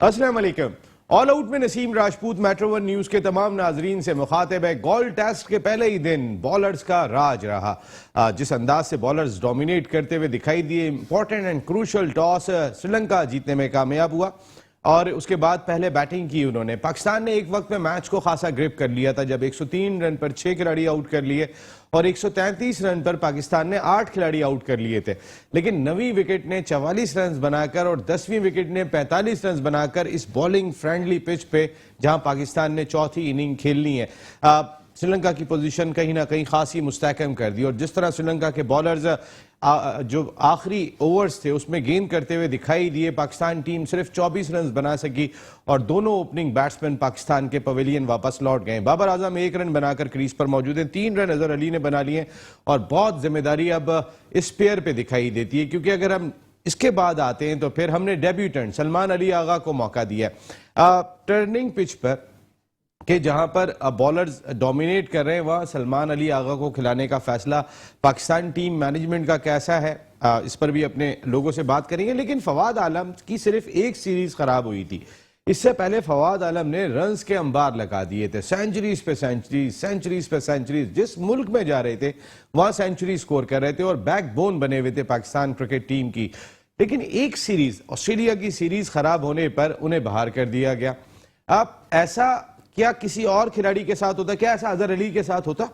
अस्सलाम वालेकुम। All out में Naseem Rajput metro one news के तमाम नाजरीन से मुखातिब है। गोल्ड टेस्ट के पहले ही दिन बॉलर्स का राज रहा। जिस अंदाज से बॉलर्स डोमिनेट करते हुए दिखाई दिए, important and crucial toss Sri Lanka जीतने में कामयाब हुआ और उसके बाद पहले बैटिंग की उन्होंने। पाकिस्तान ने एक वक्त में मैच को खासा ग्रिप कर लिया था जब 103 रन पर 6 खिलाड़ी आउट कर लिए और 133 रन पर पाकिस्तान ने 8 खिलाड़ी आउट कर लिए थे। लेकिन 9वीं विकेट ने 44 रन बनाकर और 10वीं विकेट ने 45 रन बनाकर इस बॉलिंग फ्रेंडली पिच पे, जहां पाकिस्तान ने चौथी इनिंग खेलनी है, श्रीलंका की पोजीशन कहीं ना कहीं खासी मुस्तहकम कर दी। और जिस तरह श्रीलंका के बॉलर्स जो आखिरी ओवर्स थे उसमें गेंद करते हुए दिखाई दिए, पाकिस्तान टीम सिर्फ 24 रन बना सकी और दोनों ओपनिंग बैट्समैन पाकिस्तान के पवेलियन वापस लौट गए। बाबर आजम 1 रन बनाकर क्रीज पर मौजूद हैं, 3 रन अजहर अली ने बना लिए और बहुत जिम्मेदारी अब इस पेयर पे दिखाई देती है, क्योंकि अगर हम इसके बाद आते हैं तो फिर हमने डेब्यूटेंट सलमान अली आगा को मौका दिया टर्निंग पिच पर कि जहां पर बॉलर्स डोमिनेट कर रहे हैं, वहां सलमान अली आगा को खिलाने का फैसला पाकिस्तान टीम मैनेजमेंट का कैसा है, इस पर भी अपने लोगों से बात करेंगे। लेकिन फवाद आलम की सिर्फ एक सीरीज खराब हुई थी, इससे पहले फवाद आलम ने रन्स के अंबार लगा दिए थे, सेंचुरीज पे सेंचुरीज, सेंचुरीज पे सेंचुरीज। जिस मुल्क में जा रहे थे वहां सेंचुरी स्कोर कर रहे थे और बैकबोन बने हुए थे पाकिस्तान क्रिकेट टीम की। लेकिन एक सीरीज, ऑस्ट्रेलिया की सीरीज खराब होने पर उन्हें बाहर कर दिया गया। अब ऐसा क्या किसी और खिलाड़ी के साथ होता? क्या ऐसा अजहर अली के साथ होता?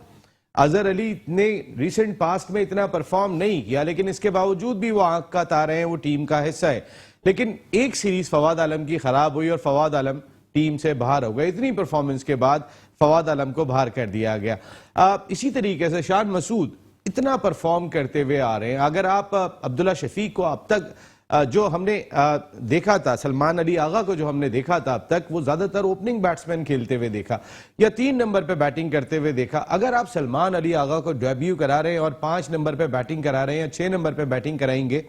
अजहर अली ने रिसेंट पास्ट में इतना परफॉर्म नहीं किया, लेकिन इसके बावजूद भी वो आंख का तारा है, वो टीम का हिस्सा है। लेकिन एक सीरीज फवाद आलम की खराब हुई और फवाद आलम टीम से बाहर हो गए। इतनी परफॉर्मेंस के बाद फवाद आलम को बाहर कर दिया गया। इसी तरीके से शान मसूद इतना परफॉर्म करते हुए आ रहे हैं। अगर आप अब्दुल्ला शफीक को अब तक जो हमने देखा था, सलमान अली आगा को जो हमने देखा था अब तक, वो ज्यादातर ओपनिंग बैट्समैन खेलते हुए देखा या 3 नंबर पे बैटिंग करते हुए देखा। अगर आप सलमान अली आगा को डेब्यू करा रहे हैं और 5 नंबर पे बैटिंग करा रहे हैं या 6 नंबर पे बैटिंग कराएंगे,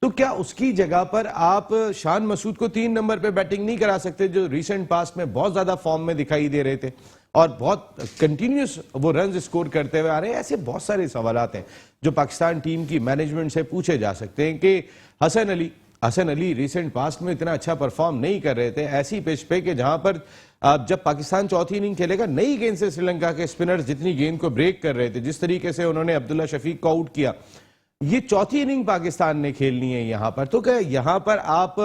तो क्या उसकी जगह पर आप शान मसूद को 3 नंबर पे बैटिंग नहीं करा सकते, जो रिसेंट पास्ट में बहुत ज्यादा फॉर्म में दिखाई दे रहे थे और बहुत कंटिन्यूस वो रन स्कोर करते हुए आ रहे हैं? ऐसे बहुत सारे सवालात हैं जो पाकिस्तान टीम की मैनेजमेंट से पूछे जा सकते हैं कि हसन अली रिसेंट पास्ट में इतना अच्छा परफॉर्म नहीं कर रहे थे ऐसी पिच पे कि जहां पर जब पाकिस्तान चौथी इनिंग खेलेगा, नई गेंद से श्रीलंका के स्पिनर्स जितनी गेंद को ब्रेक कर रहे थे, जिस तरीके से उन्होंने अब्दुल्ला शफीक को आउट किया, ये चौथी इनिंग पाकिस्तान ने खेलनी है यहां पर। तो क्या यहां पर आप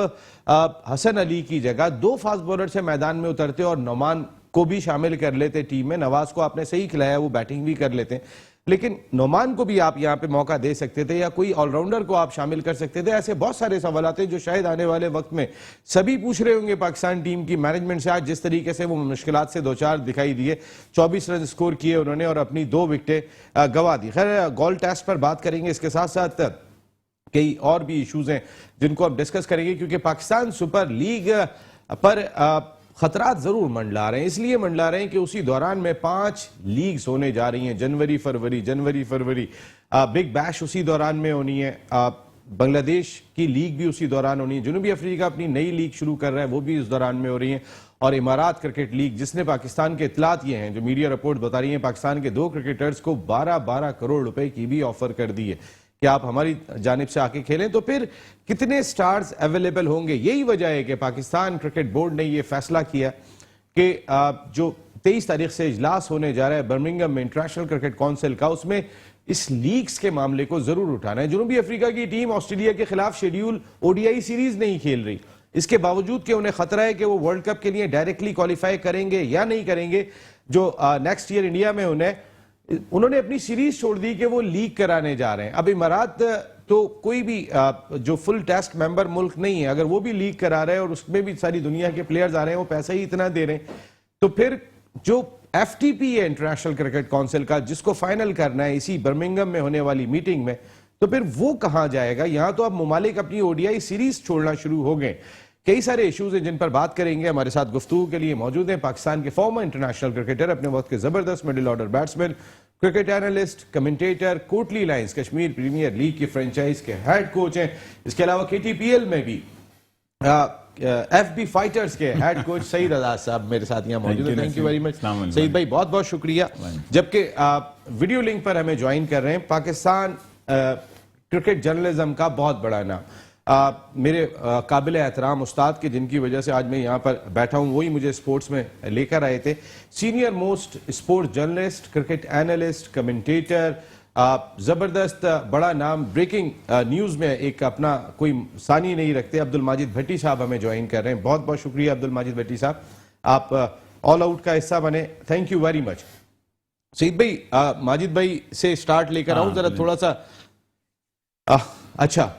हसन अली की जगह 2 फास्ट बॉलर से मैदान में उतरते और नोमान को भी शामिल कर लेते टीम में? नवाज को आपने सही खिलाया, वो बैटिंग भी कर लेते, लेकिन नोमान को भी आप यहां पे मौका दे सकते थे या कोई ऑलराउंडर को आप शामिल कर सकते थे। ऐसे बहुत सारे सवाल आते हैं जो शायद आने वाले वक्त में सभी पूछ रहे होंगे पाकिस्तान टीम की मैनेजमेंट से। आज जिस तरीके से वो मुश्किलात से 2-4 दिखाई दिए, 24 रन स्कोर किए उन्होंने और अपनी 2 विकेटें गंवा दी। खैर, गोल्ड टेस्ट पर बात करेंगे, इसके साथ साथ कई और भी इश्यूज हैं जिनको आप डिस्कस करेंगे, क्योंकि पाकिस्तान सुपर लीग पर खतरात जरूर मंडला रहे हैं। इसलिए मंडला रहे हैं कि उसी दौरान में 5 लीग्स होने जा रही हैं, जनवरी फरवरी। बिग बैश उसी दौरान में होनी है, बांग्लादेश की लीग भी उसी दौरान होनी है, जनूबी अफ्रीका अपनी नई लीग शुरू कर रहा है, वो भी इस दौरान में हो रही है, और इमारात क्रिकेट लीग, जिसने पाकिस्तान के इतलात ये हैं जो मीडिया रिपोर्ट बता रही है, पाकिस्तान के 2 क्रिकेटर्स को 12-12 करोड़ रुपए की भी ऑफर कर दी है कि आप हमारी जानिब से आके खेलें। तो फिर कितने स्टार्स अवेलेबल होंगे? यही वजह है कि पाकिस्तान क्रिकेट बोर्ड ने यह फैसला किया कि जो 23 तारीख से इजलास होने जा रहा है बर्मिंघम में इंटरनेशनल क्रिकेट काउंसिल का, उसमें इस लीग्स के मामले को जरूर उठाना है। जनूबी अफ्रीका की टीम ऑस्ट्रेलिया के खिलाफ शेड्यूल ओडीआई सीरीज नहीं खेल रही, इसके बावजूद कि उन्हें खतरा है कि वो वर्ल्ड कप के लिए डायरेक्टली क्वालिफाई करेंगे या नहीं करेंगे। जो नेक्स्ट ईयर इंडिया में उन्होंने अपनी सीरीज छोड़ दी कि वो लीग कराने जा रहे हैं। अब इमारात तो कोई भी जो फुल टेस्ट मेंबर मुल्क नहीं है, अगर वो भी लीग करा रहे हैं और उसमें भी सारी दुनिया के प्लेयर्स आ रहे हैं, वो पैसा ही इतना दे रहे हैं, तो फिर जो एफटीपी है इंटरनेशनल क्रिकेट काउंसिल का, जिसको फाइनल करना है इसी बर्मिंघम में होने वाली मीटिंग में, तो फिर वो कहां जाएगा? यहां तो अब मुमालिक अपनी ओडीआई सीरीज छोड़ना शुरू हो गए। कई सारे इश्यूज हैं जिन पर बात करेंगे। हमारे साथ गुफ्तगू के लिए मौजूद हैं पाकिस्तान के फॉर्मर इंटरनेशनल क्रिकेटर, अपने वक्त के जबरदस्त middle order batsman, cricket analyst, commentator, Kotli Lions Kashmir premier league की फ्रेंचाइज के हेड कोच हैं। इसके अलावा केटीपीएल में भी एफबी फाइटर्स के हेड कोच सईद अजाज साहब मेरे साथ यहाँ मौजूद हैं। Thank you very much Saeed भाई, बहुत बहुत शुक्रिया। जबकि वीडियो लिंक पर हमें ज्वाइन कर रहे हैं पाकिस्तान क्रिकेट जर्नलिज्म का बहुत बड़ा नाम, मेरे काबिल एहतराम उस्ताद के जिनकी वजह से आज मैं यहाँ पर बैठा हूँ, वही मुझे स्पोर्ट्स में लेकर आए थे। Senior most sports journalist, cricket analyst, commentator, जबरदस्त बड़ा नाम, ब्रेकिंग न्यूज में एक अपना कोई सानी नहीं रखते, अब्दुल माजिद भट्टी साहब हमें ज्वाइन कर रहे हैं। बहुत बहुत शुक्रिया अब्दुल माजिद भट्टी साहब, आप ऑल आउट का हिस्सा बने, thank you very much. Saeed भाई, माजिद भाई से स्टार्ट लेकर आऊं जरा थोड़ा सा। अच्छा,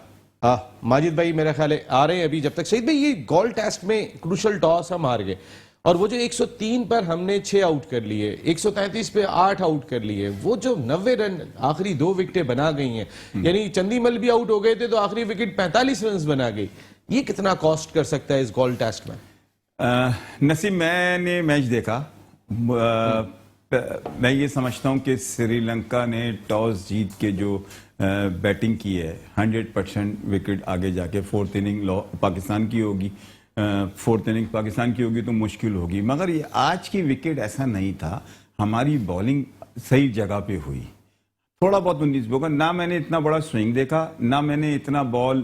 माजिद भाई मेरा ख्याल है आ रहे हैं अभी। जब तक सईद भाई, ये गोल्ड टेस्ट में क्रूशल टॉस हम हार गए और वो जो 103 पर हमने 6 आउट कर लिए, 133 पे 8 आउट कर लिए, वो जो 90 रन आखिरी 2 विकेटें बना गई हैं, यानी चंदीमल भी आउट हो गए थे तो आखिरी विकेट 45 रन बना गई, ये कितना कॉस्ट कर सकता है इस गोल्ड टेस्ट में? नसीब, मैंने मैच देखा, मैं ये समझता हूं कि श्रीलंका ने टॉस जीत के जो बैटिंग की है 100% विकेट आगे जाके फोर्थ इनिंग पाकिस्तान की होगी, फोर्थ इनिंग पाकिस्तान की होगी तो मुश्किल होगी। मगर ये आज की विकेट ऐसा नहीं था, हमारी बॉलिंग सही जगह पे हुई। थोड़ा बहुत 19 होगा ना, मैंने इतना बड़ा स्विंग देखा ना, मैंने इतना बॉल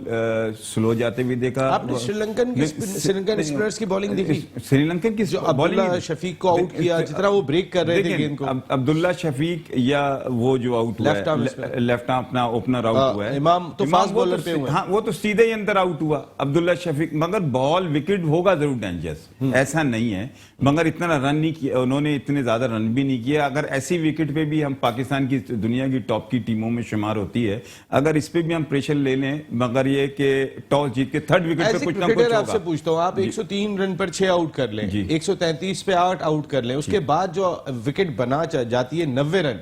स्लो जाते हुए देखा। आपने श्रीलंकन स्पिनर्स की बॉलिंग देखी? श्रीलंकन की बॉलिंग शफीक को आउट किया, जितना वो ब्रेक कर रहे थे गेंद को। अब्दुल्ला शफीक या वो जो आउट हुआ है, लेफ्ट आर्म अपना ओपनर आउट हुआ है, इमाम तो फास्ट बॉलर पे हुआ, हाँ वो तो सीधे ही अंदर आउट हुआ अब्दुल्ला शफीक। मगर बॉल विकेट होगा जरूर डेंजरस, ऐसा नहीं है, मगर इतना रन नहीं किया उन्होंने, इतने ज्यादा रन भी नहीं किया। अगर ऐसी विकेट पे भी हम पाकिस्तान की दुनिया की टॉप की टीमों में शुमार होती है, अगर इस पे भी हम प्रेशर ले लें, मगर ये कि टॉस जीत के थर्ड विकेट पे कुछ ना कुछ होगा। आपसे पूछता हूं, आप 103 रन पर 6 आउट कर लें, 133 पे 8 आउट कर लें, उसके बाद जो विकेट बना जाती है 90 रन,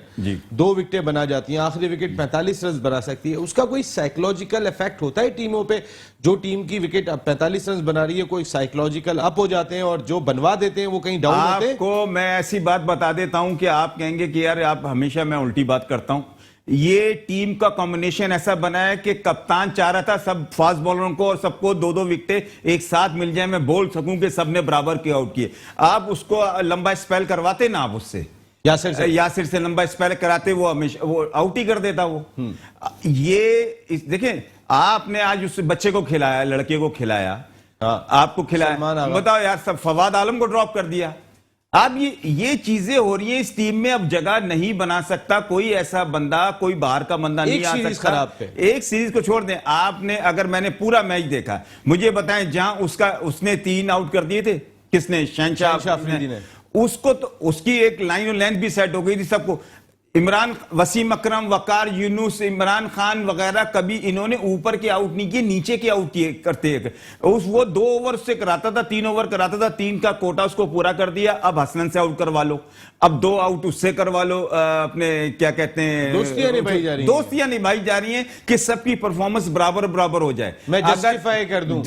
2 विकेटें बना जाती हैं, आखिरी विकेट 45 रन बना सकती है, उसका कोई साइकोलॉजिकल इफेक्ट होता है टीमों पे? जो टीम की विकेट 45 रन बना रही है, कोई साइकोलॉजिकल अप हो जाते हैं और जो बनवा देते हैं वो कहीं डाउन होते हैं? आपको मैं ऐसी बात बता देता हूं कि आप कहेंगे कि यार आप हमेशा, मैं उल्टी बात करता हूं। ये टीम का कॉम्बिनेशन ऐसा बना है कि कप्तान चाह रहा था सब फास्ट बॉलरों को और सबको 2-2 विकेटें एक साथ मिल जाए, मैं बोल सकूं कि सबने बराबर के आउट किए। आप उसको लंबा स्पेल करवाते ना, आप उससे यासिर से लंबा स्पेल कराते, वो हमेशा वो आउट ही कर देता वो। ये देखें, आपने आज उस बच्चे को खिलाया, लड़के को खिलाया, आपको खिलाया, बताओ यार, सब फवाद आलम को ड्रॉप कर दिया। अब ये चीजें हो रही हैं इस टीम में, अब जगह नहीं बना सकता कोई ऐसा बंदा, कोई बाहर का बंदा नहीं आ सकता। एक सीरीज को छोड़ दें, आपने अगर मैंने पूरा मैच देखा, मुझे बताएं जहां उसने 3 आउट कर दिए थे, किसने? शहनशाह अफरीदी ने। उसको तो उसकी एक लाइन और लेंथ भी सेट हो गई थी सबको। इमरान, वसीम अकरम, वकार यूनुस, इमरान खान वगैरह, कभी इन्होंने ऊपर के आउट नहीं किए, नीचे के आउट किए करते हैं। वो 2 ओवर से कराता था, 3 ओवर कराता था, 3 का कोटा उसको पूरा कर दिया। अब हसनन से आउट करवा लो, अब 2 आउट उससे करवा लो, अपने क्या कहते हैं, दोस्तियां निभाई जा रही हैं कि सबकी परफॉर्मेंस बराबर बराबर हो जाए। मैं जस्टिफाई कर दूं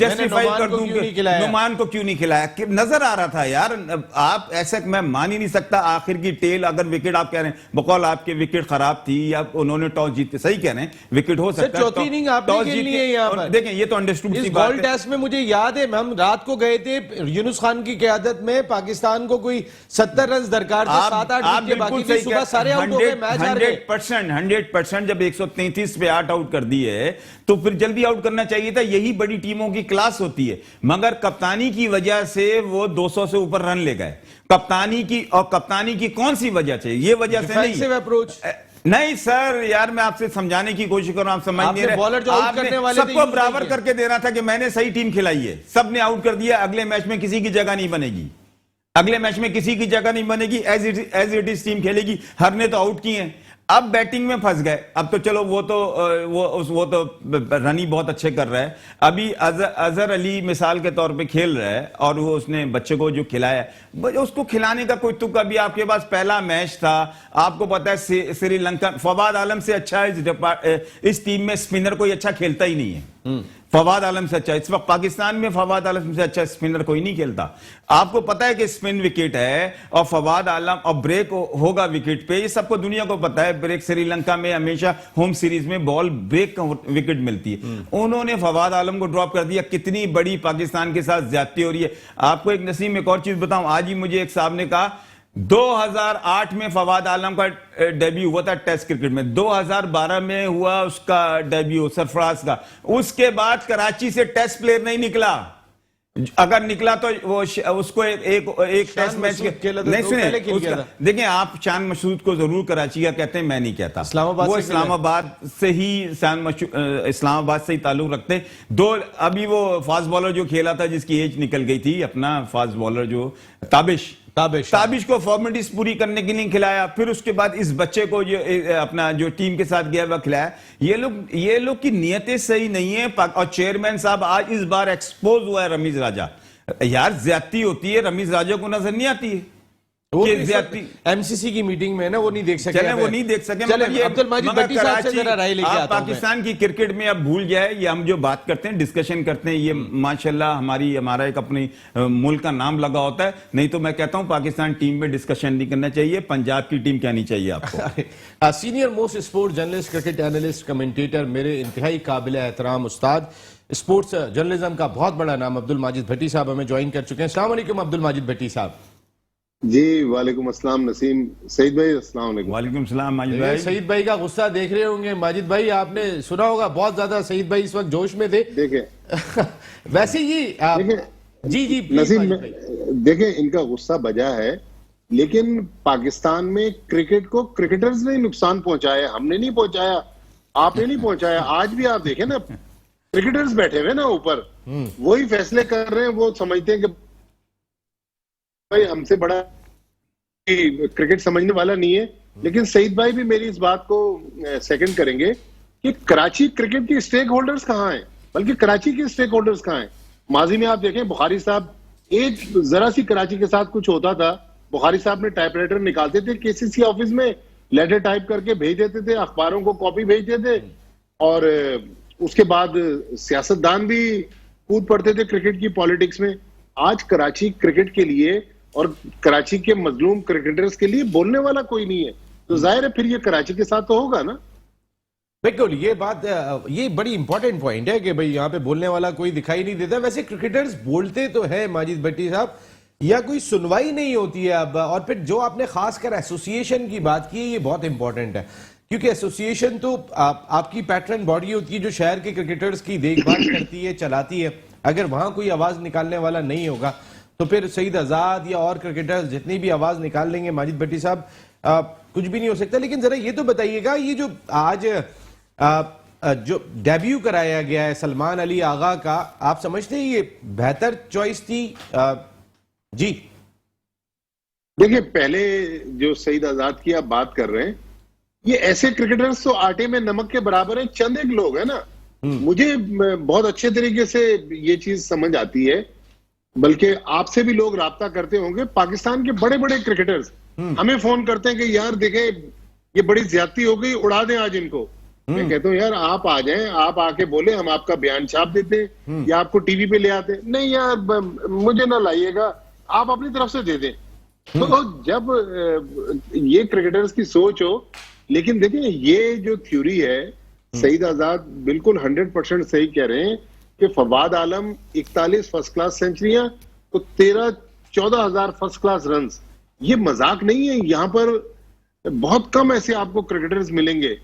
नुमान को क्यों नहीं खिलाया, नजर आ रहा था यार। आप ऐसा मैं मान ही नहीं सकता। आखिर की टेल, अगर विकेट आप कह रहे हैं बकौल आपके विकेट खराब थी या उन्होंने टॉस जीते, सही कह रहे हैं, विकेट हो सकता है चौथी इनिंग आपने खेली है यहाँ पर। देखें, ये तो अंडरस्टूड सी बात है। गोल्ड टेस्ट में मुझे याद है, हम रात को गए थे, यूनुस खान की क़यादत में पाकिस्तान को कोई 70 रन दरकार थे, 7-8 विकेट बाकी थी, सुबह सारे आउट हो गए, मैच हार गए। 100% जब 133 पे 8 आउट कर दिए तो फिर जल्दी आउट करना चाहिए था। यही बड़ी टीमों की क्लास होती है। मगर कप्तानी की वजह से वो 200 से ऊपर रन ले गए। कप्तानी की कौन सी वजह से? ये वजह से नहीं, अप्रोच नहीं सर, यार मैं आपसे समझाने की कोशिश कर रहा हूं, आप समझ नहीं रहे। बॉलर जो आउट करने वाले सबको बराबर करके देना था कि मैंने सही टीम खिलाई है, सबने आउट कर दिया। अगले मैच में किसी की जगह नहीं बनेगी, अगले मैच में किसी की जगह नहीं बनेगी, एज इट इज टीम खेलेगी। हर ने तो आउट किए हैं, अब बैटिंग में फंस गए। अब तो चलो वो तो रनी बहुत अच्छे कर रहा है। अभी अजहर अली मिसाल के तौर पे खेल रहा है और वो उसने बच्चे को जो खिलाया, उसको खिलाने का कोई तुक, अभी आपके पास पहला मैच था, आपको पता है श्रीलंका फवाद आलम से अच्छा इस टीम में स्पिनर कोई अच्छा खेलता ही नहीं है। फवाद आलम से अच्छा इस वक्त पाकिस्तान में फवाद आलम से अच्छा स्पिनर कोई नहीं खेलता। आपको पता है कि स्पिन विकेट है और फवाद आलम और ब्रेक होगा विकेट पे, ये सबको दुनिया को पता है। ब्रेक श्रीलंका में हमेशा होम सीरीज में बॉल ब्रेक विकेट मिलती है। उन्होंने फवाद आलम को ड्रॉप कर दिया। कितनी बड़ी पाकिस्तान के साथ ज्यादती हो रही है। आपको एक नसीम एक और चीज बताऊं, आज ही मुझे एक साहब ने कहा 2008 में फवाद आलम का डेब्यू हुआ था टेस्ट क्रिकेट में, 2012 में हुआ उसका डेब्यू सरफराज का। उसके बाद कराची से टेस्ट प्लेयर नहीं निकला, अगर निकला तो वो उसको एक टेस्ट मैच नहीं सुने। देखिए, आप शान मसूद को जरूर कराची का कहते हैं, मैं नहीं कहता। वो इस्लामाबाद से ही इस्लामाबाद से ही ताल्लुक रखते हैं। दो अभी वो फास्ट बॉलर जो खेला था, जिसकी एज निकल गई थी, अपना फास्ट बॉलर जो ताबिश को फॉर्मेलिटीज पूरी करने के लिए खिलाया, फिर उसके बाद इस बच्चे को जो अपना जो टीम के साथ गया वह खिलाया। ये लोग की नियतें सही नहीं है। और चेयरमैन साहब आज इस बार एक्सपोज हुआ है रमीज राजा। यार ज्यादती होती है, रमीज राजा को नजर नहीं आती है एमसीसी की मीटिंग में ना, वो नहीं देख सके। वो नहीं देख सके। पाकिस्तान की क्रिकेट में अब भूल जाए, ये हम जो बात करते हैं, डिस्कशन करते हैं, ये माशाल्लाह हमारा एक अपनी मुल्क का नाम लगा होता है। नहीं तो मैं कहता हूं पाकिस्तान टीम में डिस्कशन नहीं करना चाहिए, पंजाब की टीम कहनी चाहिए आपको। Senior most sports journalist, cricket analyst, commentator, मेरे इंतहाई काबिल एहतराम उस्ताद, स्पोर्ट्स जर्नलिज्म का बहुत बड़ा नाम अब्दुल माजिद भट्टी साहब हमें ज्वाइन कर चुके हैं। अस्सलाम वालेकुम अब्दुल माजिद भट्टी साहब। जी वालेकुम अस्सलाम नसीम। सईद भाई अस्सलाम वालेकुम। वालेकुम सलाम माजिद भाई। सईद भाई का गुस्सा देख रहे होंगे माजिद भाई, आपने सुना होगा बहुत ज्यादा। सईद भाई इस वक्त जोश में थे। देखें वैसे ही जी नसीम, देखें इनका गुस्सा बजा है, लेकिन पाकिस्तान में क्रिकेट को क्रिकेटर्स ने नुकसान पहुंचाया, हमने नहीं पहुंचाया, आपने नहीं पहुंचाया। आज भी आप देखें ना, क्रिकेटर्स बैठे हुए ना ऊपर, वही फैसले कर रहे हैं। वो समझते हैं कि भाई हमसे बड़ा क्रिकेट समझने वाला नहीं है। लेकिन सईद भाई भी मेरी इस बात को सेकंड करेंगे कि कराची क्रिकेट के स्टेक होल्डर्स कहां हैं, बल्कि कराची के स्टेक होल्डर्स कहां हैं। माजी में आप देखें, बुखारी साहब, एक जरा सी कराची के साथ कुछ होता था, बुखारी साहब ने टाइपराइटर निकालते थे, केसीसी ऑफिस में लेटर टाइप करके भेज देते थे, अखबारों को कॉपी भेजते थे, और उसके बाद सियासतदान भी कूद पड़ते थे क्रिकेट की पॉलिटिक्स में। आज कराची क्रिकेट के लिए और कराची के मजलूम क्रिकेटर्स के लिए बोलने वाला कोई नहीं है, तो जाहिर है फिर ये कराची के साथ तो होगा ना। बिल्कुल, ये बड़ी इंपॉर्टेंट पॉइंट है कि भाई यहाँ पे बोलने वाला कोई दिखाई नहीं देता। वैसे क्रिकेटर्स बोलते तो है माजिद भट्टी साहब, या कोई सुनवाई नहीं होती है अब। और फिर जो आपने खासकर एसोसिएशन की बात की, ये बहुत इंपॉर्टेंट है, क्योंकि एसोसिएशन तो आपकी पैटर्न बॉडी होती है जो शहर के क्रिकेटर्स की देखभाल करती है, चलाती है। अगर वहां कोई आवाज निकालने वाला नहीं होगा तो फिर सईद आजाद या और क्रिकेटर्स जितनी भी आवाज निकाल लेंगे माजिद भट्टी साहब, कुछ भी नहीं हो सकता। लेकिन जरा ये तो बताइएगा, ये जो आज जो डेब्यू कराया गया है सलमान अली आगा का, आप समझते हैं ये बेहतर चॉइस थी? जी देखिए, पहले जो सईद आजाद की आप बात कर रहे हैं, ये ऐसे क्रिकेटर्स तो आटे में नमक के बराबर हैं, चंद एक लोग हैं ना। मुझे बहुत अच्छे तरीके से ये चीज समझ आती है, बल्कि आपसे भी लोग राब्ता करते होंगे। पाकिस्तान के बड़े बड़े क्रिकेटर्स हमें फोन करते हैं कि यार देखें ये बड़ी ज्यादती हो गई, उड़ा दें आज इनको। मैं कहता हूँ यार आप आ जाएं, आप आके बोले, हम आपका बयान छाप देते हैं या आपको टीवी पे ले आते हैं। नहीं यार मुझे ना लाइएगा, आप अपनी तरफ से दे दें। तो जब ये क्रिकेटर्स की सोच हो, लेकिन देखें ये जो थ्योरी है, सईद आजाद बिल्कुल 100% सही कह रहे हैं कि फवाद आलम 41 फर्स्ट क्लास सेंचुरियां तो 13-14 हजार फर्स्ट क्लास रन्स, ये मजाक नहीं है। यहां पर बहुत कम ऐसे आपको क्रिकेटर्स मिलेंगे।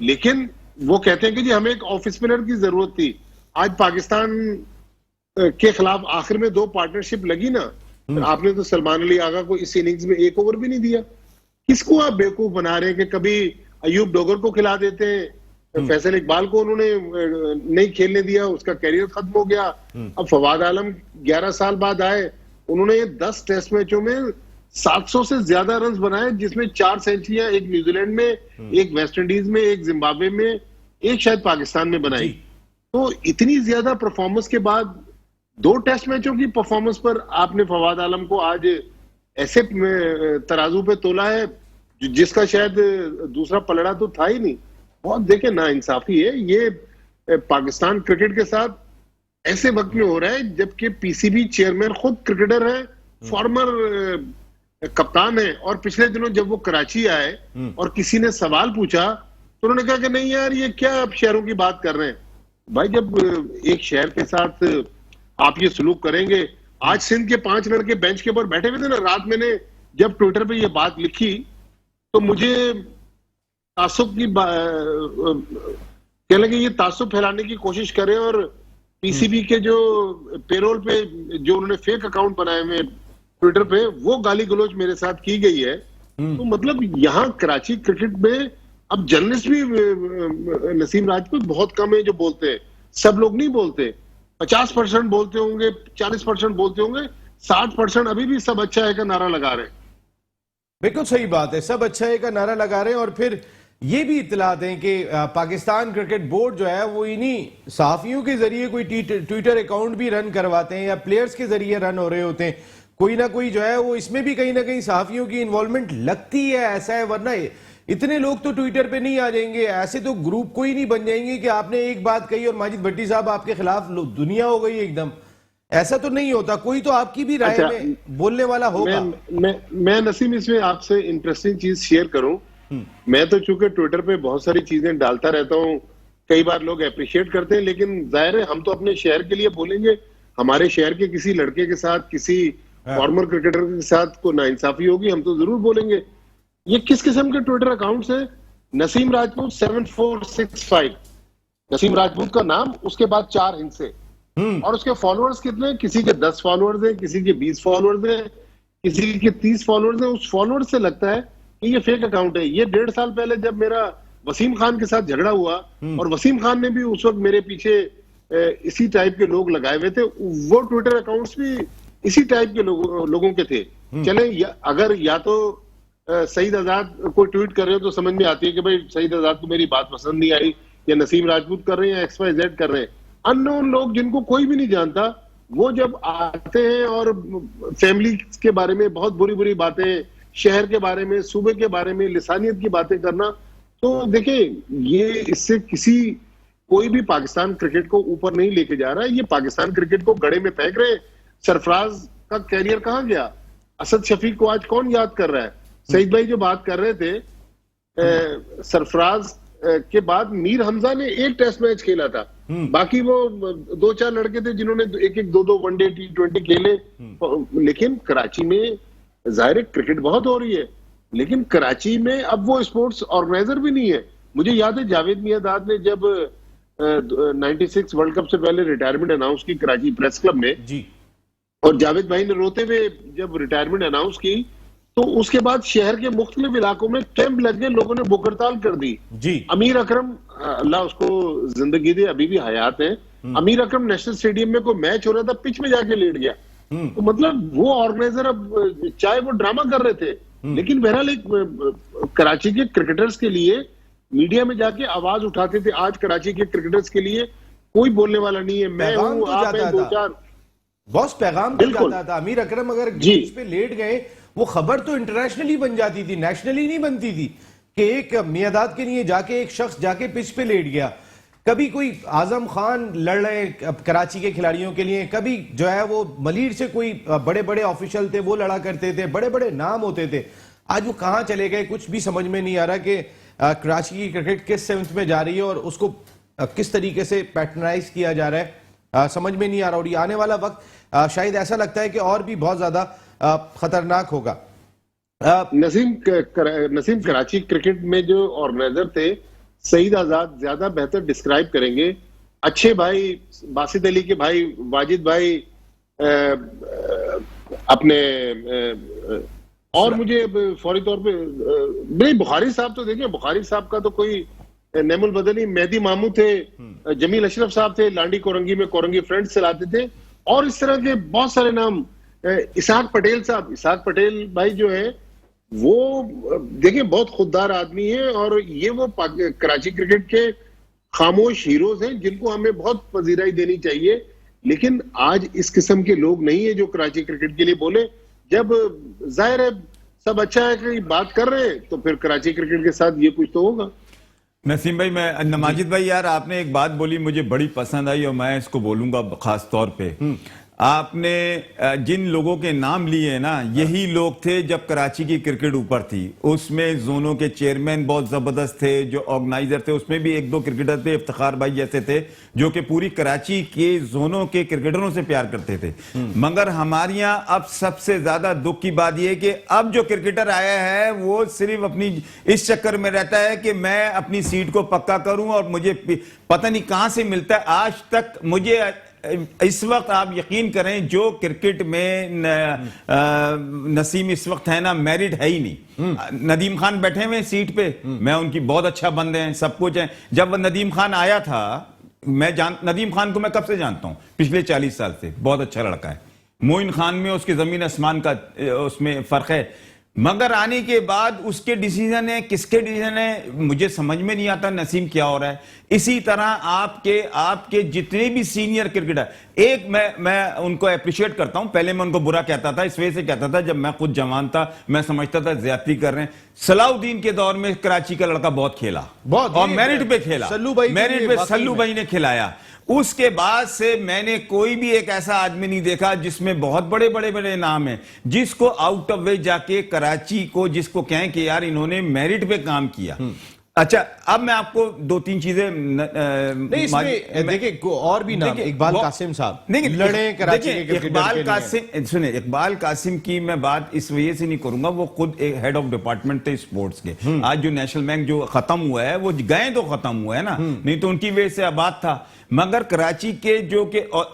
लेकिन वो कहते हैं कि जी हमें एक ऑफ स्पिनर की जरूरत थी। आज पाकिस्तान के खिलाफ आखिर में 2 पार्टनरशिप लगी ना, आपने तो सलमान अली आगा को इस इनिंग्स में 1 ओवर भी नहीं दिया। किसको आप बेवकूफ बना रहे हैं कि कभी अयूब डोगर को खिला देते हैं, फैसल इकबाल को उन्होंने नहीं खेलने दिया, उसका कैरियर खत्म हो गया। अब फवाद आलम 11 साल बाद आए, उन्होंने 10 टेस्ट मैचों में 700 से ज्यादा रन बनाए, जिसमें 4 सेंचुरियां, एक न्यूजीलैंड में, एक वेस्ट इंडीज में, एक जिम्बाब्वे में, एक शायद पाकिस्तान में बनाई। तो इतनी ज्यादा परफॉर्मेंस के बाद 2 टेस्ट मैचों की परफॉर्मेंस पर आपने फवाद आलम को आज ऐसे तराजू पे तोला है जिसका शायद दूसरा पलड़ा तो था ही नहीं। बहुत देखे ना इंसाफी है ये पाकिस्तान क्रिकेट के साथ ऐसे वक्त में हो रहा है जबकि पीसीबी चेयरमैन खुद क्रिकेटर है, फॉर्मर कप्तान है। और पिछले दिनों जब वो कराची आए और किसी ने सवाल पूछा तो उन्होंने कहा कि नहीं यार ये क्या आप शहरों की बात कर रहे हैं। भाई जब एक शहर के साथ आप ये सलूक करेंगे, आज सिंध के 5 लड़के बेंच के ऊपर बैठे हुए थे ना, रात मैंने जब ट्विटर पे ये बात लिखी तो मुझे तासुब की कहने लगे ये तासुब फैलाने की कोशिश करें और पीसीबी के जो पेरोल पे जो उन्होंने फेक अकाउंट बनाए हुए ट्विटर पे वो गाली गलौज मेरे साथ की गई है। तो मतलब यहाँ कराची क्रिकेट में अब जर्नलिस्ट भी नसीम राजपूत बहुत कम है जो बोलते हैं, सब लोग नहीं बोलते। 50% बोलते होंगे, 40% बोलते होंगे, 60% अभी भी सब अच्छा है का नारा लगा रहे हैं। बिल्कुल सही बात है, सब अच्छा है का नारा लगा रहे हैं। और फिर ये भी इत्तला दें कि पाकिस्तान क्रिकेट बोर्ड जो है वो इन्हीं सहाफियों के जरिए कोई ट्विटर अकाउंट भी रन करवाते हैं या प्लेयर्स के जरिए रन हो रहे होते हैं। कोई ना कोई जो है वो इसमें भी कहीं ना कहीं सहाफियों की इन्वॉल्वमेंट लगती है, ऐसा है। वरना इतने लोग तो ट्विटर पे नहीं आ जाएंगे, ऐसे तो ग्रुप कोई नहीं बन जाएंगे कि आपने एक बात कही और माजिद भट्टी साहब आपके खिलाफ दुनिया हो गई एकदम। ऐसा तो नहीं होता, कोई तो आपकी भी राय में बोलने वाला होगा। मैं नसीम इसमें आपसे इंटरेस्टिंग चीज शेयर करूं। मैं तो चूंकि ट्विटर पे बहुत सारी चीजें डालता रहता हूं, कई बार लोग अप्रिशिएट करते हैं, लेकिन जाहिर है हम तो अपने शहर के लिए बोलेंगे। हमारे शहर के किसी लड़के के साथ, किसी फॉर्मर क्रिकेटर के साथ कोई नाइंसाफी होगी, हम तो जरूर बोलेंगे। ये किस किस्म के ट्विटर अकाउंट्स है? नसीम राजपूत 7465, नसीम राजपूत का नाम, उसके बाद 4 हिंसे, और उसके फॉलोअर्स कितने? किसी के 10 फॉलोअर्स हैं, किसी के 20 फॉलोअर्स हैं, किसी के 30 फॉलोअर्स हैं। उस फॉलोअर्स से लगता है कि ये फेक अकाउंट है। ये 1.5 साल पहले जब मेरा वसीम खान के साथ झगड़ा हुआ और वसीम खान ने भी उस वक्त मेरे पीछे इसी टाइप के लोग लगाए हुए थे, वो ट्विटर अकाउंट्स भी इसी टाइप के लोगों के थे। चले अगर या तो सईद आजाद को ट्वीट कर रहे हो तो समझ में आती है कि भाई सईद आजाद को मेरी बात पसंद नहीं आई, या नसीम राजपूत कर रहे हैं या XYZ कर रहे हैं। अननोन लोग जिनको कोई भी नहीं जानता, वो जब आते हैं और फैमिली के बारे में बहुत बुरी बुरी बातें, शहर के बारे में, सूबे के बारे में, लिसानियत की बातें करना, तो देखिए ये इससे कोई भी पाकिस्तान क्रिकेट को ऊपर नहीं लेके जा रहा है। ये पाकिस्तान क्रिकेट को गड़े में फेंक रहे हैं। सरफराज का कैरियर कहां गया? असद शफीक को आज कौन याद कर रहा है? सईद भाई जो बात कर रहे थे, सरफराज के बाद मीर हमजा ने एक टेस्ट मैच खेला था, बाकी वो 2-4 लड़के थे जिन्होंने 1-1, 2-2 वनडे T20 खेले। लेकिन कराची में जाहिर क्रिकेट बहुत हो रही है, लेकिन कराची में अब वो स्पोर्ट्स ऑर्गेनाइजर भी नहीं है। मुझे याद है जावेद मियादाद ने जब 96 वर्ल्ड कप से पहले रिटायरमेंट अनाउंस की कराची प्रेस क्लब में जी, और जावेद भाई ने रोते हुए जब रिटायरमेंट अनाउंस की, तो उसके बाद शहर के मुख्तलिफ इलाकों में कैंप लग गए, लोगों ने बुक हड़ताल कर दी जी। अमीर अकरम, अल्लाह उसको जिंदगी दे, अभी भी हयात है, अमीर अकरम नेशनल स्टेडियम में कोई मैच हो रहा था, पिच में जाके लेट गया। तो मतलब वो ऑर्गेनाइजर, अब चाहे वो ड्रामा कर रहे थे, लेकिन बहरहाल एक कराची के क्रिकेटर्स के लिए मीडिया में जाके आवाज उठाते थे। आज कराची के क्रिकेटर्स के लिए कोई बोलने वाला नहीं है। मैं हूं, आप हैं, 2-4 बॉस पैगाम तो जाता था। अमीर अकरम अगर पिच पे लेट गए, वो खबर तो इंटरनेशनली बन जाती थी, नेशनली नहीं बनती थी कि एक मियादाद के लिए जाके एक शख्स जाके पिच पे लेट गया। कभी कोई आजम खान लड़ रहे कराची के खिलाड़ियों के लिए, कभी जो है वो मलीर से कोई बड़े बड़े ऑफिशियल थे वो लड़ा करते थे, बड़े बड़े नाम होते थे। आज वो कहां चले गए, कुछ भी समझ में नहीं आ रहा कि कराची की क्रिकेट किस सेवंथ में जा रही है और उसको किस तरीके से पैटर्नाइज किया जा रहा है, समझ में नहीं आ रहा। और ये आने वाला वक्त शायद ऐसा लगता है कि और भी बहुत ज्यादा खतरनाक होगा। नसीम कराची क्रिकेट में जो ऑर्गेनाइजर थे, सईद आजाद ज्यादा बेहतर डिस्क्राइब करेंगे। अच्छे भाई बासित अली के भाई वाजिद भाई, अपने और मुझे फौरी तौर पे नहीं, बुखारी साहब तो देखिए, बुखारी साहब का तो कोई नेमुल बदली, मेहदी मामू थे, जमील अशरफ साहब थे, लांडी कोरंगी में कोरंगी फ्रेंड्स चलाते थे, और इस तरह के बहुत सारे नाम। इसाक पटेल साहब, इसाक पटेल भाई जो है वो देखिए बहुत खुददार आदमी है, और ये वो कराची क्रिकेट के खामोश हीरोज हैं जिनको हमें बहुत पजीराई देनी चाहिए। लेकिन आज इस किस्म के लोग नहीं है जो कराची क्रिकेट के लिए बोले। जब जाहिर है सब अच्छा है कि बात कर रहे हैं, तो फिर कराची क्रिकेट के साथ ये कुछ तो होगा। नसीम भाई, मैं माजिद भाई, यार आपने एक बात बोली मुझे बड़ी पसंद आई और मैं इसको बोलूंगा खास तौर पे। आपने जिन लोगों के नाम लिए ना, यही लोग थे जब कराची की क्रिकेट ऊपर थी। उसमें जोनों के चेयरमैन बहुत जबरदस्त थे, जो ऑर्गेनाइजर थे उसमें भी एक दो क्रिकेटर थे, इफ्तिखार भाई जैसे थे, जो कि पूरी कराची के जोनों के क्रिकेटरों से प्यार करते थे। मगर हमारे यहाँ अब सबसे ज्यादा दुख की बात यह है कि अब जो क्रिकेटर आया है वो सिर्फ अपनी इस चक्कर में रहता है कि मैं अपनी सीट को पक्का करूं, और मुझे पता नहीं कहां से मिलता है। आज तक मुझे इस वक्त आप यकीन करें, जो क्रिकेट में नसीम इस वक्त है ना, मेरिट है ही नहीं। नदीम खान बैठे हुए सीट पे, मैं उनकी बहुत अच्छा बंदे हैं, सब कुछ है। जब नदीम खान आया था, नदीम खान को मैं कब से जानता हूं, पिछले 40 साल से, बहुत अच्छा लड़का है। मोइन खान में उसके जमीन आसमान का उसमें फर्क है, मगर आने के बाद उसके डिसीजन है, किसके डिसीजन है, मुझे समझ में नहीं आता नसीम क्या हो रहा है। इसी तरह आपके जितने भी सीनियर क्रिकेटर, एक मैं उनको अप्रिशिएट करता हूं, पहले मैं उनको बुरा कहता था, इस वजह से कहता था जब मैं खुद जवान था, मैं समझता था ज्यादती कर रहे हैं। सलाउद्दीन के दौर में कराची का लड़का बहुत खेला, बहुत, और मेरिट पे खेला, मेरिट पे सल्लू भाई ने खिलाया। उसके बाद से मैंने कोई भी एक ऐसा आदमी नहीं देखा जिसमें बहुत बड़े बड़े बड़े नाम हैं, जिसको आउट ऑफ वे जाके कराची को, जिसको कहें कि यार इन्होंने मेरिट पे काम किया। अच्छा, अब मैं आपको दो तीन चीजें देखिए और भी नाम, इकबाल कासिम साहब लड़े कराची के क्रिकेटर इकबाल कासिम, सुने, इकबाल कासिम की मैं बात इस वजह से नहीं करूंगा, वो खुद एक हेड ऑफ डिपार्टमेंट थे स्पोर्ट्स के। आज जो नेशनल बैंक जो खत्म हुआ है, वो गए तो खत्म हुआ है ना, नहीं तो उनकी वजह से आबाद था। मगर कराची के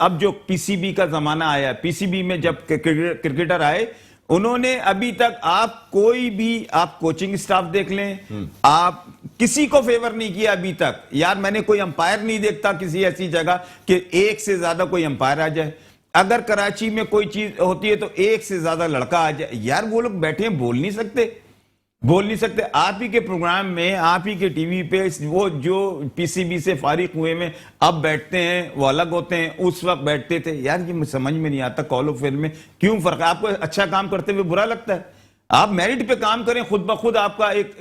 अब जो पीसीबी का जमाना आया, पीसीबी में जब क्रिकेटर आए, उन्होंने अभी तक आप कोचिंग स्टाफ देख लें, आप किसी को फेवर नहीं किया अभी तक। यार मैंने कोई अंपायर नहीं देखता किसी ऐसी जगह कि एक से ज्यादा कोई अंपायर आ जाए। अगर कराची में कोई चीज होती है तो एक से ज्यादा लड़का आ जाए। यार वो लोग बैठे हैं, बोल नहीं सकते। आप ही के प्रोग्राम में, आप ही के टीवी पे, वो जो पीसीबी से फारिग हुए में अब बैठते हैं, वो अलग होते हैं, उस वक्त बैठते थे। यार ये समझ में नहीं आता कॉल ऑफ फेयर में क्यों फर्क है। आपको अच्छा काम करते हुए बुरा लगता है? आप मेरिट पे काम करें, खुद ब खुद आपका एक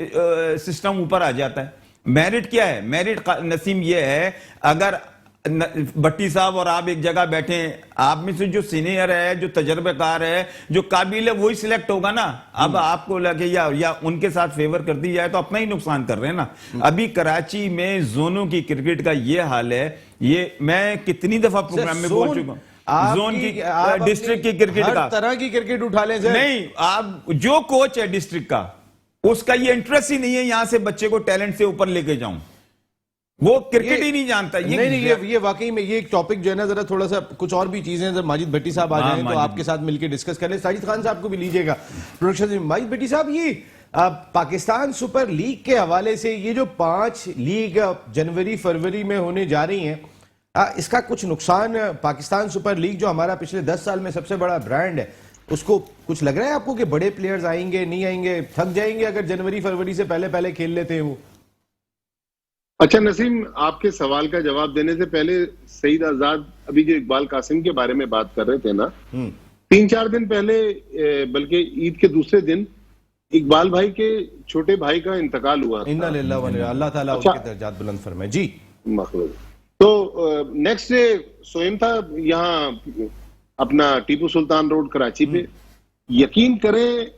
सिस्टम ऊपर आ जाता है। मेरिट क्या है? मेरिट नसीम ये है, अगर भट्टी साहब और आप एक जगह बैठे हैं, आप में से जो सीनियर है, जो तजर्बेकार है, जो काबिल है, वही सिलेक्ट होगा ना। अब आपको लगे या उनके साथ फेवर कर दी जाए तो अपना ही नुकसान कर रहे हैं ना। अभी कराची में जोनों की क्रिकेट का ये हाल है। ये मैं कितनी दफा प्रोग्राम में बोल चुका हूं, जोन की, डिस्ट्रिक्ट की क्रिकेट का, तरह की क्रिकेट उठा ले नहीं। आप जो कोच है डिस्ट्रिक्ट का, उसका ये इंटरेस्ट ही नहीं है यहां से बच्चे को टैलेंट से ऊपर लेके जाऊं, वो क्रिकेट ही नहीं जानता। ये वाकई में ये एक टॉपिक जो है ना, जरा थोड़ा सा कुछ और भी चीजें, जब माजिद भट्टी साहब आ जाएं तो आपके साथ मिलकर डिस्कस कर लें। साजिद खान साहब को भी लीजिएगा प्रोडक्शन से। माजिद भट्टी साहब, ये पाकिस्तान सुपर लीग के हवाले से ये जो 5 लीग जनवरी फरवरी में होने जा रही हैं, इसका कुछ नुकसान पाकिस्तान सुपर लीग जो हमारा पिछले 10 साल में सबसे बड़ा ब्रांड है, उसको कुछ लग रहा है आपको कि बड़े प्लेयर्स आएंगे, नहीं आएंगे, थक जाएंगे अगर जनवरी फरवरी से पहले खेल लेते हैं वो? अच्छा नसीम, आपके सवाल का जवाब देने से पहले सईद आजाद अभी जो इकबाल कासिम के बारे में बात कर रहे थे ना, 3-4 दिन पहले, बल्कि ईद के दूसरे दिन, इकबाल भाई के छोटे भाई का इंतकाल हुआ। इन्ना लिल्लाह व इन्ना, अल्लाह ताला उनके दर्जात बुलंद फरमाए जी। तो नेक्स्ट डे सोएम था यहाँ अपना टीपू सुल्तान रोड कराची पे। यकीन करें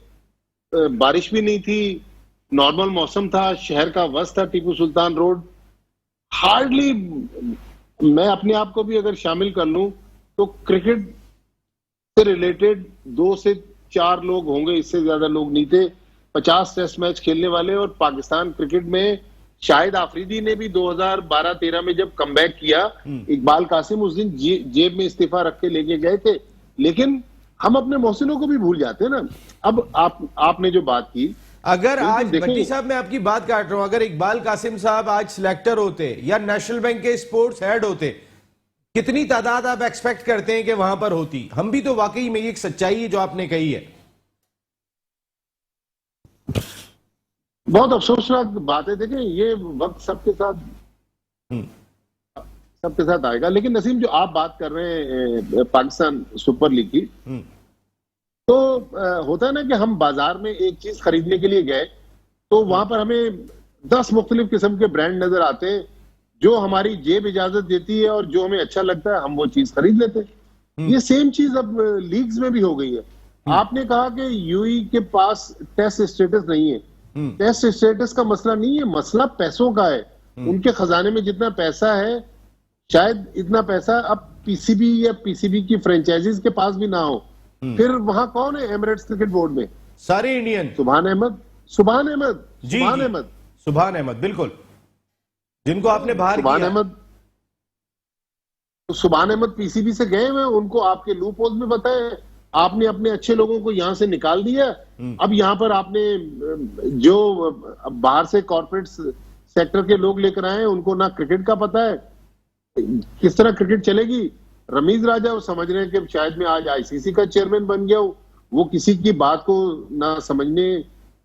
बारिश भी नहीं थी, नॉर्मल मौसम था, शहर का वस्त था टीपू सुल्तान रोड। हार्डली, मैं अपने आप को भी अगर शामिल कर लूं तो क्रिकेट से रिलेटेड 2 से 4 लोग होंगे, इससे ज्यादा लोग नहीं थे। 50 टेस्ट मैच खेलने वाले, और पाकिस्तान क्रिकेट में शाहिद आफरीदी ने भी 2012-13 में जब कमबैक किया, इकबाल कासिम उस दिन जेब में इस्तीफा रख के लेके गए थे। लेकिन हम अपने मोहसिनों को भी भूल जाते हैं ना। अब आपने जो बात की, अगर आज भट्टी साहब, मैं आपकी बात काट रहा हूं, अगर इकबाल कासिम साहब आज सिलेक्टर होते या नेशनल बैंक के स्पोर्ट्स हेड होते, कितनी तादाद आप एक्सपेक्ट करते हैं कि वहां पर होती? हम भी तो वाकई में ये एक सच्चाई है जो आपने कही है। बहुत अफसोसनाक बात है। देखें, ये वक्त सबके साथ आएगा। लेकिन नसीम, जो आप बात कर रहे हैं पाकिस्तान सुपर लीग की, तो होता है ना कि हम बाजार में एक चीज खरीदने के लिए गए तो वहां पर हमें 10 मुख्तलिफ किस्म के ब्रांड नजर आते हैं, जो हमारी जेब इजाजत देती है और जो हमें अच्छा लगता है हम वो चीज खरीद लेते हैं। ये सेम चीज अब लीग्स में भी हो गई है। आपने कहा कि यूई के पास टेस्ट स्टेटस नहीं है। टेस्ट स्टेटस का मसला नहीं है, मसला पैसों का है। उनके खजाने में जितना पैसा है, शायद इतना पैसा अब पीसीबी या पीसीबी की फ्रेंचाइजीज के पास भी ना हो। फिर वहां कौन है एमिरेट्स क्रिकेट बोर्ड में? सारे इंडियन। सुभान अहमद, सुभान अहमद, जी, सुभान जी, अहमद, सुभान अहमद, बिल्कुल, जिनको आपने बाहर सुभान किया। अहमद। तो सुभान अहमद पीसीबी से गए हुए, उनको आपके लूप होल्स में बताए, आपने अपने अच्छे लोगों को यहां से निकाल दिया। अब यहां पर आपने जो बाहर से कॉर्पोरेट सेक्टर के लोग लेकर आए हैं, उनको ना क्रिकेट का पता है, किस तरह क्रिकेट चलेगी। रमीज राजा वो समझ रहे हैं कि शायद मैं आज आईसीसी का चेयरमैन बन गया हूं। वो किसी की बात को ना समझने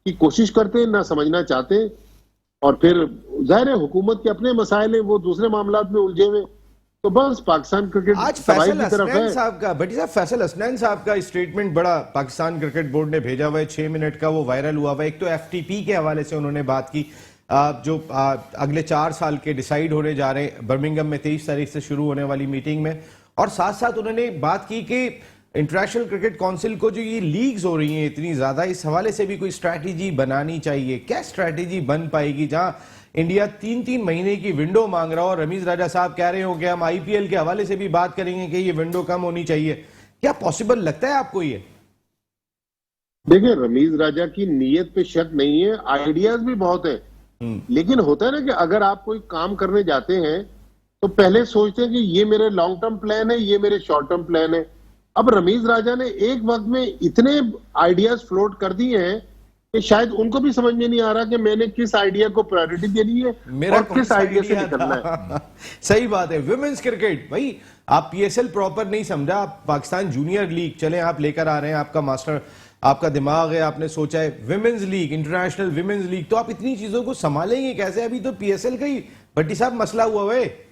की कोशिश करते, ना समझना चाहते। और फिर जाहिर है हुकूमत के अपने मसाइल हैं, वो दूसरे मामलात में उलझे हुए। तो बस पाकिस्तान क्रिकेट आज तबाही फैसल की तरफ हसनैन है। साहब का, भट्टी साहब, फैसल हसनैन साहब का स्टेटमेंट बड़ा पाकिस्तान क्रिकेट बोर्ड ने भेजा हुआ है, 6 मिनट का, वो वायरल हुआ हुआ है। एक तो एफटीपी के हवाले से उन्होंने बात की, जो अगले 4 साल के डिसाइड होने जा रहे हैं बर्मिंघम में 23 तारीख से शुरू होने वाली मीटिंग में। और साथ साथ उन्होंने बात की कि इंटरनेशनल क्रिकेट काउंसिल को जो ये लीग्स हो रही हैं इतनी ज्यादा, इस हवाले से भी कोई स्ट्रैटेजी बनानी चाहिए। क्या स्ट्रैटेजी बन पाएगी जहां इंडिया 3-3 महीने की विंडो मांग रहा हो और रमीज राजा साहब कह रहे हो कि हम आईपीएल के हवाले से भी बात करेंगे कि ये विंडो कम होनी चाहिए। क्या पॉसिबल लगता है आपको ये? देखिए, रमीज राजा की नीयत पे शक नहीं है, आइडियाज भी बहुत है। लेकिन होता है ना कि अगर आप कोई काम करने जाते हैं तो पहले सोचते हैं कि ये मेरे लॉन्ग टर्म प्लान है, ये मेरे शॉर्ट टर्म प्लान है। अब रमीज राजा ने एक वक्त में इतने आइडियाज फ्लोट कर दिए हैं कि शायद उनको भी समझ में नहीं आ रहा कि मैंने किस आइडिया को प्रायोरिटी देनी है और किस आइडिया से निकलना है। सही बात है। विमेंस क्रिकेट, भाई आप पीएसएल प्रॉपर नहीं समझा, आप पाकिस्तान जूनियर लीग चले आप लेकर आ रहे हैं, आपका मास्टर, आपका दिमाग है, आपने सोचा है women's league, international women's league, तो आप इतनी चीजों को संभालेंगे कैसे? अभी तो पीएसएल का ही भट्टी साहब मसला हुआ है।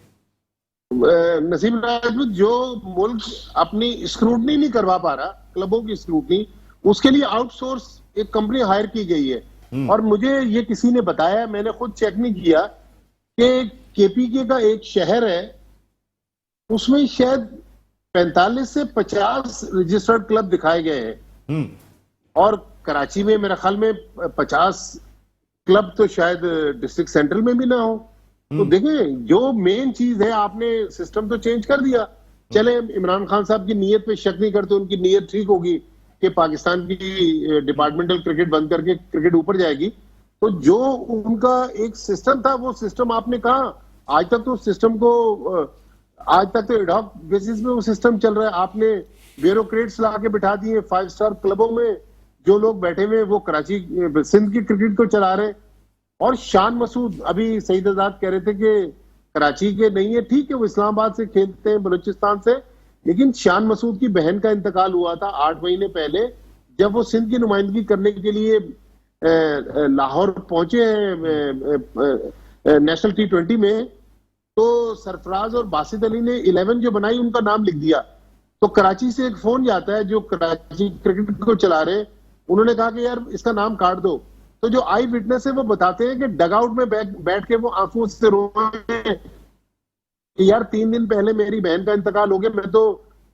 नसीम राजपूत, जो मुल्क अपनी स्क्रूटनी नहीं करवा पा रहा, क्लबों की स्क्रूटनी, उसके लिए आउटसोर्स एक कंपनी हायर की गई है। और मुझे ये किसी ने बताया, मैंने खुद चेक नहीं किया, कि केपीके का एक शहर है, उसमें शायद 45 से 50 रजिस्टर्ड क्लब दिखाए गए हैं। और कराची में मेरे ख्याल में 50 क्लब तो शायद डिस्ट्रिक्ट सेंट्रल में भी ना हो। तो देखें, जो मेन चीज है, आपने सिस्टम तो चेंज कर दिया। चले, इमरान खान साहब की नीयत पे शक नहीं करते, उनकी नीयत ठीक होगी कि पाकिस्तान की डिपार्टमेंटल क्रिकेट बंद करके क्रिकेट ऊपर जाएगी। तो जो उनका एक सिस्टम था, वो सिस्टम आपने कहा, आज तक तो सिस्टम को, आज तक तो एडॉक बेसिस में वो सिस्टम चल रहा है। आपने ब्यूरोक्रेट्स ला के बिठा दिए 5 स्टार क्लबों में, जो लोग बैठे हुए वो कराची सिंध की क्रिकेट को चला रहे हैं। और शान मसूद, अभी सईद आजाद कह रहे थे कि कराची के नहीं है, ठीक है, वो इस्लामाबाद से खेलते हैं, बलूचिस्तान से, लेकिन शान मसूद की बहन का इंतकाल हुआ था 8 महीने पहले, जब वो सिंध की नुमाइंदगी करने के लिए लाहौर पहुंचे हैं नेशनल T20 में। तो सरफराज और बासित अली ने 11 जो बनाई, उनका नाम लिख दिया। तो कराची से एक फोन जाता है, जो कराची क्रिकेट को चला रहे, उन्होंने कहा कि यार इसका नाम काट दो। तो जो आई विटनेस है वो बताते हैं कि डगआउट में बैठ के वो आंसुओं से रो रहे हैं कि यार 3 दिन पहले मेरी बहन का इंतकाल हो गया, मैं तो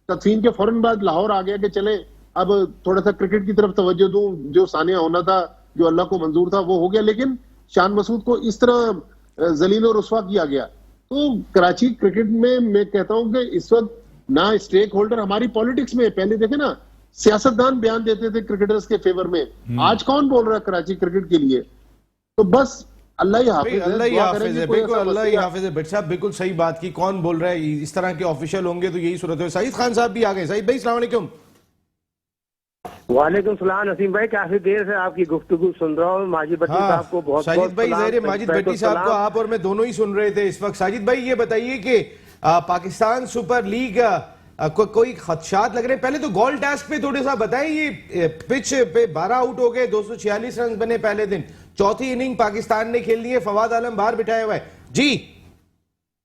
तदफीन के फौरन बाद लाहौर आ गया कि चले अब थोड़ा सा क्रिकेट की तरफ तवज्जो दूं, जो सानिया होना था, जो अल्लाह को मंजूर था, वो हो गया। लेकिन शान मसूद को इस तरह जलील और रुस्वा किया गया। तो कराची क्रिकेट में मैं कहता हूं कि इस वक्त ना स्टेक होल्डर हमारी पॉलिटिक्स में, पहले देखे ना सियासतदान बयान देते थे क्रिकेटर्स के फेवर में, आज कौन बोल रहा है कराची क्रिकेट के लिए? तो बस अल्लाह ही हाफिज है, अल्लाह ही दुआ हाफिज करेंगे है, कोई बिल्कुल ऐसा अल्लाह ही मसला- हाफिज है। भट्ट साहब बिल्कुल सही बात की, कौन बोल रहा है, इस तरह के ऑफिशियल होंगे तो यही सूरत है। सईद खान साहब भी आ गए। सईद भाई अस्सलाम वालेकुम। वालेकुम सलाम नसीम भाई, काफी देर से आपकी गुफ्तगू सुन रहा हूँ। माजिद भट्टी साहब को बहुत साजिद बहुत भाई, सलाम। ज़ाहिर है माजिद भट्टी साहब को आप और मैं दोनों ही सुन रहे थे इस वक्त। साजिद भाई ये बताइए कि पाकिस्तान सुपर लीग कोई खदशात लग रहे हैं? पहले तो गोल टेस्ट पे थोड़े सा बताएं, ये पिच पे 12 आउट हो गए, 246 रन बने पहले दिन, चौथी इनिंग पाकिस्तान ने खेल ली है, फवाद आलम बाहर बिठाया हुआ है जी।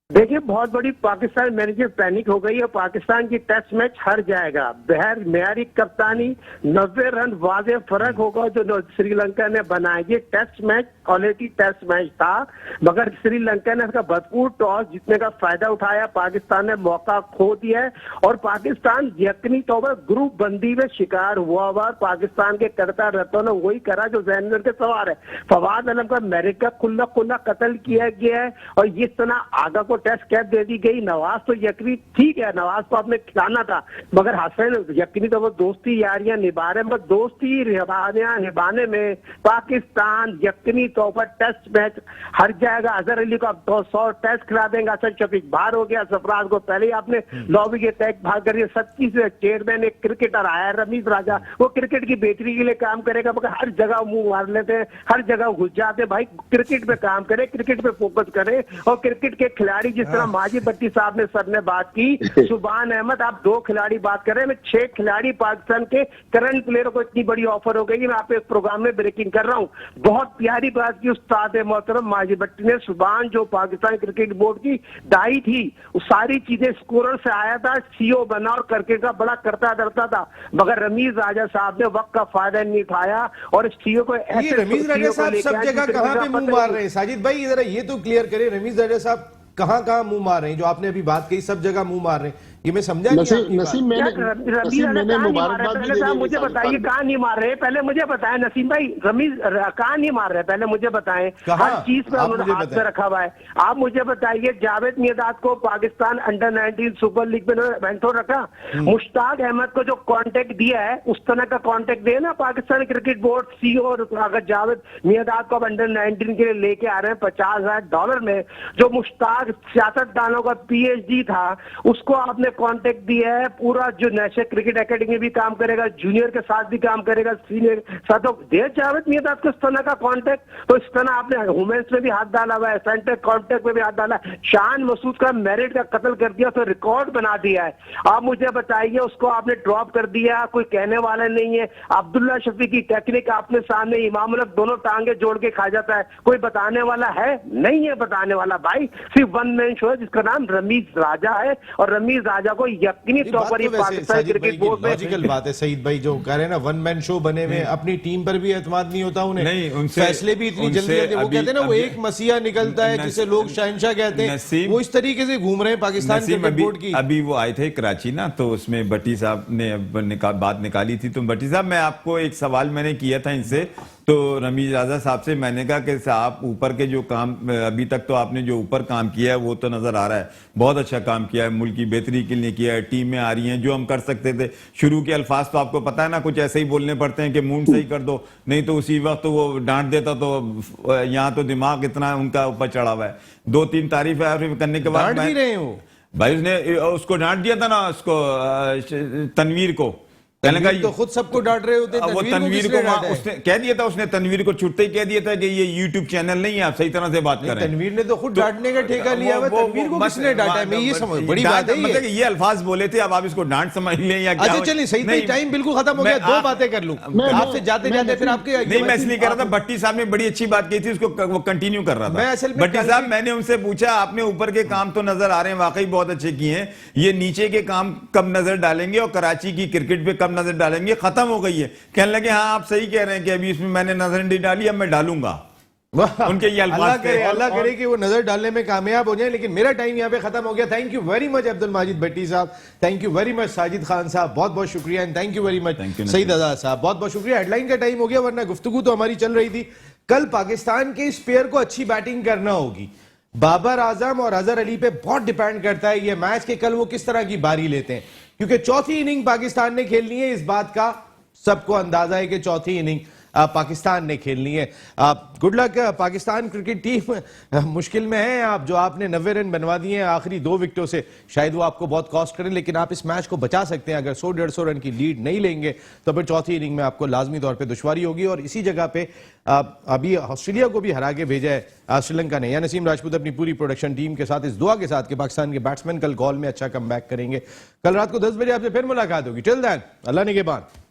देखिए, बहुत बड़ी पाकिस्तान मैनेजर पैनिक हो गई है। पाकिस्तान की टेस्ट मैच हार जाएगा। बहर मेयारी कप्तानी 90 रन वाजे फर्क होगा जो श्रीलंका ने बनाया। ये test match quality test match था, मगर श्रीलंका ने इसका भरपूर टॉस जीतने का फायदा उठाया। पाकिस्तान ने मौका खो दिया है और पाकिस्तान यकीनी तौर पर ग्रुप बंदी में शिकार हुआ। पाकिस्तान के करता रहता ने वही करा जो जहन के सवार है। फवाद आलम का मेरिट का खुला खुला कत्ल किया गया है और इस तरह आगा को टेस्ट कैप दे दी गई। नवाज तो यकीनी ठीक है, नवाज को आपने खिलाना था, मगर हसन यकीनी तो वो दोस्ती यारियां निभा रहे हैं। मगर दोस्ती निभाने में पाकिस्तान यकीनी तौर पर टेस्ट मैच हार जाएगा। अजहर अली को अब 200 टेस्ट खिला देंगे। हसन शफीक बाहर हो गया। सरफराज को पहले ही आपने लॉबी के टैग भाग कर 27 चेयरमैन एक क्रिकेटर आया रमीज राजा, वो क्रिकेट की बेहतरी के लिए काम करेगा, मगर हर जगह मुंह मार लेते हैं, हर जगह घुस जाते हैं। भाई क्रिकेट पे काम करे, क्रिकेट पे फोकस करे। और क्रिकेट के खिलाड़ी जिस तरह माजिद भट्टी साहब ने सर ने बात की, सुभान अहमद, आप 2 खिलाड़ी बात कर रहे हैं, 6 खिलाड़ी पाकिस्तान के करंट प्लेयरों को इतनी बड़ी ऑफर हो गई। मैं आप इस प्रोग्राम में ब्रेकिंग कर रहा हूं। बहुत प्यारी बात की उस्ताद मोहतरम माजिद भट्टी ने। सुभान जो पाकिस्तान क्रिकेट बोर्ड की दाई थी, वो सारी चीजें स्कोरर से आया था, सीओ बना और क्रिकेट का बड़ा करता धरता था, मगर रमीज राजा साहब ने वक्त का फायदा नहीं उठाया और सीओ को ये रमीज राजा साहब सब जगह कहां पे मुंह मार रहे हैं? साजिद भाई जरा ये तो क्लियर करें, रमीज राजा साहब कहां मुंह मार रहे हैं? जो आपने अभी बात कही सब जगह मुंह मार रहे हैं, ये मैं समझा नहीं आपकी मैंने मुबारकबाद भी देनी है। मुझे बताइए कहाँ नहीं मार रहे? पहले मुझे बताएं नसीम भाई, रमीज कहाँ नहीं मार रहे? पहले मुझे बताएं। हर चीज पे उन्होंने हाथ पे रखा हुआ है। आप मुझे बताइए, जावेद मियादाद को पाकिस्तान अंडर 19 सुपर लीग में वेंटो रखा। मुश्ताक अहमद को जो कॉन्टेक्ट दिया है, उस तरह का कॉन्टेक्ट दे ना पाकिस्तान क्रिकेट बोर्ड सीओ। अगर जावेद मियादाद को अंडर 19 के लिए लेके आ रहे हैं $50,000 में, जो मुश्ताक सियासतदानों का PhD था, उसको आपने कॉन्टेक्ट दिया है। पूरा जो नेशनल क्रिकेट एकेडमी भी काम करेगा, जूनियर के साथ भी काम करेगा, सीनियर साथ देर जावेद मियादाद को इस तरह का कॉन्टेक्ट। तो इस तरह आपने वुमेन्स में भी हाथ डाला हुआ है, सेंटर कॉन्टेक्ट में भी हाथ डाला है। शान मसूद का मेरिट का कत्ल कर दिया, तो रिकॉर्ड बना दिया है। आप मुझे बताइए, उसको आपने ड्रॉप कर दिया, कोई कहने वाला नहीं है। अब्दुल्ला शफी की टेक्निक आपने सामने, इमाम उल हक दोनों टांगे जोड़ के खा जाता है, कोई बताने वाला है? नहीं है बताने वाला भाई। सिर्फ वन मैन शो है जिसका नाम रमीज राजा है, और रमीज राजा को यकीनी तौर पर पाकिस्तान क्रिकेट बोर्ड में लॉजिकल बात है। सईद भाई जो कह रहे हैं ना, वन मैन शो बने हुए, अपनी टीम पर भी एतमाद नहीं होता उन्हें, नहीं, उनसे फैसले भी इतनी जल्दी आते हैं। वो कहते हैं ना, वो एक मसीहा निकलता है जिसे लोग शहंशाह कहते हैं, वो इस तरीके से घूम रहे हैं पाकिस्तान क्रिकेट बोर्ड की। अभी वो आए थे कराची ना, तो उसमें भट्टी साहब ने बात निकाली थी। तो भट्टी साहब, मैं आपको एक सवाल मैंने किया था इनसे, तो रमीज राजा साहब से मैंने कहा कि आप ऊपर के जो काम अभी तक तो आपने जो ऊपर काम किया है वो तो नजर आ रहा है, बहुत अच्छा काम किया है, मुल्क की बेहतरी के लिए किया है, टीमें आ रही हैं, जो हम कर सकते थे। शुरू के अल्फाज तो आपको पता है ना, कुछ ऐसे ही बोलने पड़ते हैं कि मूड सही कर दो, नहीं तो उसी वक्त तो वो डांट देता। तो यहाँ तो दिमाग इतना उनका ऊपर चढ़ा हुआ है। 2-3 तारीफें करने के बाद भाई उसने उसको डांट दिया था ना, उसको तनवीर को, कहने का तो खुद सबको डांट रहे होते हैं। वो तनवीर को उसने कह दिया था, उसने तनवीर को छुट्टे ही कह दिया था कि ये YouTube चैनल नहीं है, आप सही तरह से बात करें। तनवीर ने तो खुद डांटने का ठेका लिया हुआ है। तनवीर को किसने डांटा है? मैं ये समझ, बड़ी बात है मतलब ये अल्फाज बोले थे, अब आप इसको डांट समझ लें या क्या? अच्छा चलिए, सही नहीं, टाइम बिल्कुल खत्म हो गया। 2 बातें कर लूं आपसे जाते जाते, फिर आपके नहीं, मैं इसलिए कह रहा था, भट्टी साहब ने बड़ी अच्छी बात की थी, उसको वो कंटिन्यू कर रहा था। भट्टी साहब, मैंने उनसे पूछा, आपने ऊपर के काम तो नजर आ रहे हैं, वाकई बहुत अच्छे किए हैं, ये नीचे के काम कब नजर डालेंगे और कराची की क्रिकेट पे कब नजर डालेंगे? खत्म हो गई है। कहने लगे हाँ आप सही कह रहे हैं कि अभी इसमें मैंने नजर नहीं डाली, अब मैं डालूंगा। उनके ये अल्फाज थे। अल्लाह करे कि वो नजर डालने में कामयाब हो जाए। लेकिन मेरा टाइम यहाँ पे खत्म हो गया। Thank you very much Abdul Majid Bhatti sahab, thank you very much Sajid Khan sahab, बहुत बहुत शुक्रिया, and thank you very much Saeed Azad sahab, बहुत बहुत शुक्रिया। हेडलाइन का टाइम हो गया, वरना गुफ्तगू तो हमारी चल रही थी। कल पाकिस्तान के स्पेयर को अच्छी बैटिंग करना होगी। बाबर आजम और अजहर अली पे बहुत डिपेंड करता है ये मैच के कल वो किस तरह की बारी लेते हैं, क्योंकि चौथी इनिंग पाकिस्तान ने खेलनी है। इस बात का सबको अंदाजा है कि चौथी इनिंग पाकिस्तान ने खेलनी है। Good luck. Pakistan cricket team मुश्किल में है। आप जो आपने 90 रन बनवा दिए हैं आखिरी 2 विकेटों से, शायद वो आपको बहुत कॉस्ट करें, लेकिन आप इस मैच को बचा सकते हैं। अगर 100-150 रन की लीड नहीं लेंगे तो फिर चौथी इनिंग में आपको लाजमी तौर पे दुश्वारी होगी। और इसी जगह पे अभी ऑस्ट्रेलिया को भी हरा के भेजा है श्रीलंका ने। या नसीम राजपूत अपनी पूरी प्रोडक्शन टीम के साथ इस दुआ के साथ कि पाकिस्तान के बैट्समैन कल गॉल में अच्छा कम बैक करेंगे। कल रात को 10 बजे आपसे फिर मुलाकात होगी। टिल देन, अल्लाह निगहबान।